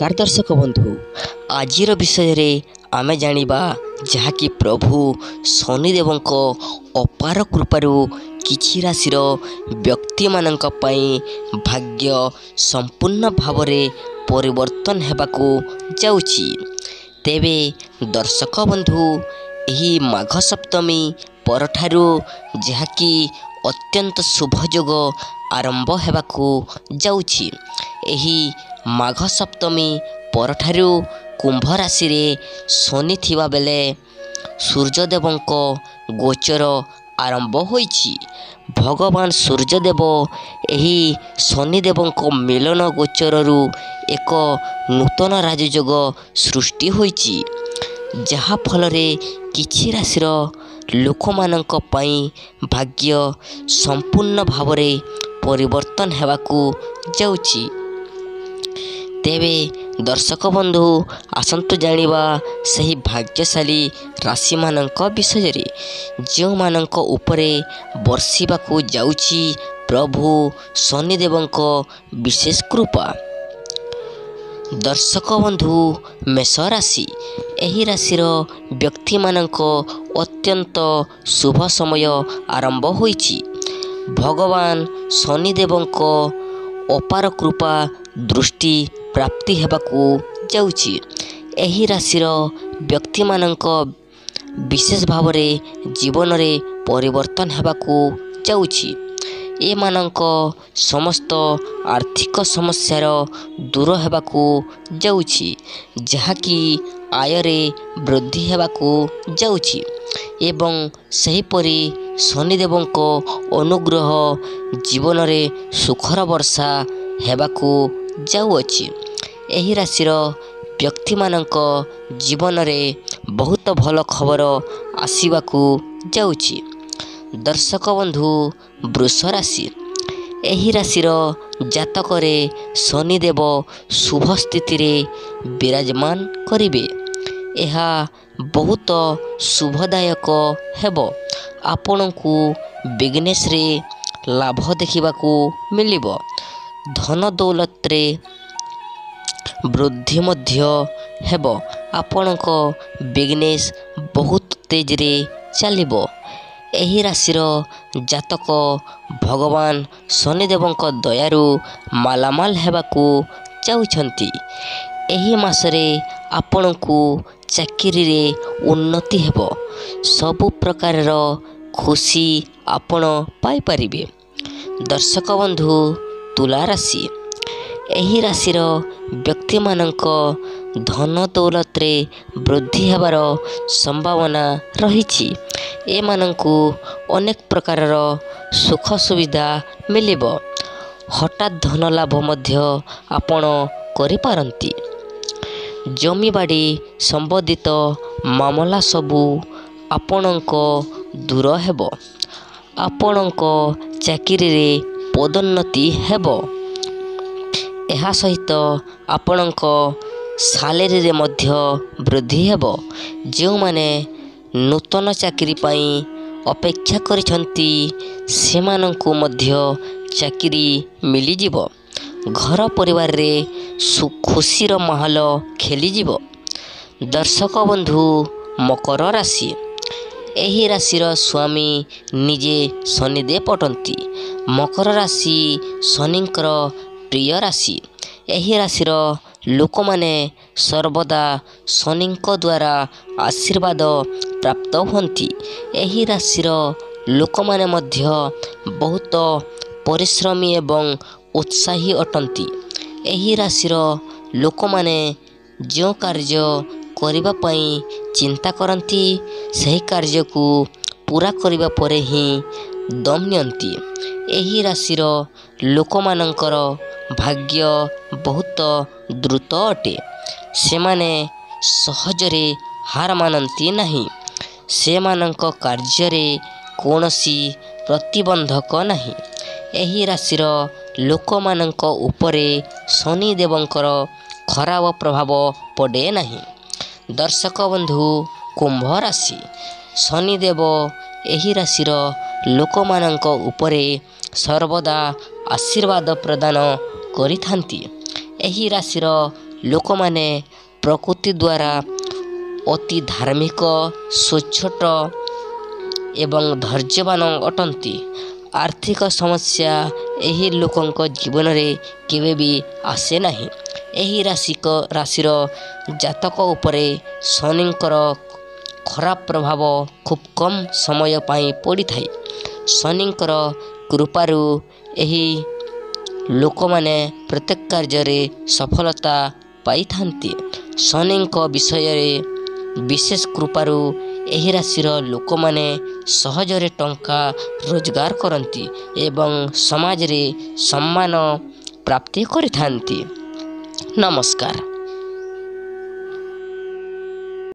नमस्कार दर्शक बंधु आज विषय आमे जानिबा जहाँकि प्रभु शनिदेव अपार कृपारू किछि राशिर व्यक्ति मानक पई भाग्य संपूर्ण भाव में परिवर्तन हेबाकू जाउछि। तेबे दर्शक बंधु एही माघ सप्तमी परठारू जहाँकि अत्यंत शुभ योग आरंभ हेबाकू जाउछि। एही माघ सप्तमी परठारू कुंभ राशि रे शनि थिबा बेले सूर्यदेवंको गोचर आरंभ होइछि। भगवान सूर्यदेव एही शनिदेवंको मिलन गोचररू एक नूतन राजयोग सृष्टि होइछि, जहा फलरे किछि राशिर लोकमानंक पई भाग्य संपूर्ण भावरे परिवर्तन हेबाकू जाउछि। तेबे दर्शक बंधु आसंतु जानिबा सही भाग्यशाली राशि मानक विषय रे जो मानक उपरे वर्षिबाकू जाउछि प्रभु शनिदेवंक विशेष कृपा। दर्शक बंधु मेष राशि एही राशिर व्यक्ति मानक अत्यंत शुभ समय आरंभ होइछि। भगवान शनिदेवंक अपार कृपा दृष्टि प्राप्ति हेबाकू जाउछि। एही राशिर व्यक्ति मानक विशेष भाव में जीवन रे परिवर्तन हेबाकू जाउछि। ए मानक समस्त आर्थिक समस्यार दूर हेबाकू जाउछि, जहाँकि आय रे वृद्धि हेबाकू जाउछि एवं सेहीपरि शनिदेवंक अनुग्रह जीवन रे सुखर वर्षा हेबाकू जाउछि। एही राशिर व्यक्ति मानक जीवन रे बहुत भल खबर आसीबाकू जाउछि। दर्शक बंधु वृष राशि एही राशिर जातक रे शनिदेव शुभ स्थिति रे विराजमान करिवे। एहा बहुत शुभदायक हेबो। आपणकू बिजनेस रे लाभ देखिबाकू मिलिबो। धन दौलत रे वृद्धि मध्य हेबो। आपणक बिजनेस बहुत तेज रे चलिबो। एही राशिर जातक भगवान शनिदेवंक दयारू मालामाल हेबाकू चाहुछंती। एही मासरे आपणकू चाकरी रे उन्नति हेबो। सबु प्रकारर खुशी आपण पाई परिबे। दर्शक बंधु तुला राशि एही राशिर व्यक्ति मानक धन दौलत रे वृद्धि हेबार संभावना रहिछि। ए मानंकू अनेक प्रकारर सुख सुविधा मिलिबो। हठात धन लाभ मध्य आपण करि पारंती। जमीबाड़ी संबंधित मामला सबू आपणक दूर हेबो। आपणक चाकरी रे पदोन्नति हेबो। एहा सहित आपणक सालेरी रे मध्य वृद्धि हेबो। जो माने नूतन चाकरी पाई अपेक्षा करिछंती सेमानंकू मध्य चाकरी मिली जिवो। घर परिवार रे खुशीर माहौल खेली जिवो। दर्शक बंधु मकर राशि एही राशिर स्वामी निजे शनिदेव अटंती। मकर राशि शनिंकर प्रिय राशि। एही राशिर लोक माने सर्वदा शनिंक द्वारा आशीर्वाद प्राप्त होती। एही राशिर लोक माने मध्य बहुत परिश्रमी एवं उत्साही अटंती। एही राशिर लोक माने जो कार्य करिबा पई चिंता करंती सही कार्य को पूरा करिबा परे ही दम नियंती। एही राशिर लोक मानकर भाग्य बहुत द्रुत अटे। सेमाने सहजरे हार मानती नहीं। सेमानंक कार्य कौनसी प्रतिबंधक नहीं। एही राशिर लोक मानंक उपरे शनिदेवंकर खराब प्रभाव पड़े नहीं। दर्शक बंधु कुंभ राशि शनिदेव एही राशिर लोक मानंक उपरे सर्वदा आशीर्वाद प्रदान करिथांती। एही राशिर ଲୋକମାନେ ପ୍ରକୃତି ଦ୍ୱାରା ଅତି ଧାର୍ମିକ, ସ୍ୱଚ୍ଛଟ ଏବଂ ଧୈର୍ଯ୍ୟବାନ ଅଟନ୍ତି। ଆର୍ଥିକ ସମସ୍ୟା ଏହି ଲୋକଙ୍କ ଜୀବନରେ କେବେ ବି ଆସେ ନାହିଁ। ଏହି ରାଶିର ଜାତକ ଉପରେ ଶନିଙ୍କର ଖରାପ ପ୍ରଭାବ ଖୁବ୍ କମ୍ ସମୟ ପାଇଁ ପଡ଼ିଥାଏ। ଶନିଙ୍କର କୃପାରୁ ଏହି ଲୋକମାନେ ପ୍ରତ୍ୟେକ କାର୍ଯ୍ୟରେ ସଫଳତା ପାଇଥାନ୍ତି। ଶନିଙ୍କ ବିଷୟରେ ବିଶେଷ କୃପାରୁ ଏହି ରାଶିର ଲୋକମାନେ ସହଜରେ ଟଙ୍କା ରୋଜଗାର କରନ୍ତି ଏବଂ ସମାଜରେ ସମ୍ମାନ ପ୍ରାପ୍ତି କରିଥାନ୍ତି। ନମସ୍କାର।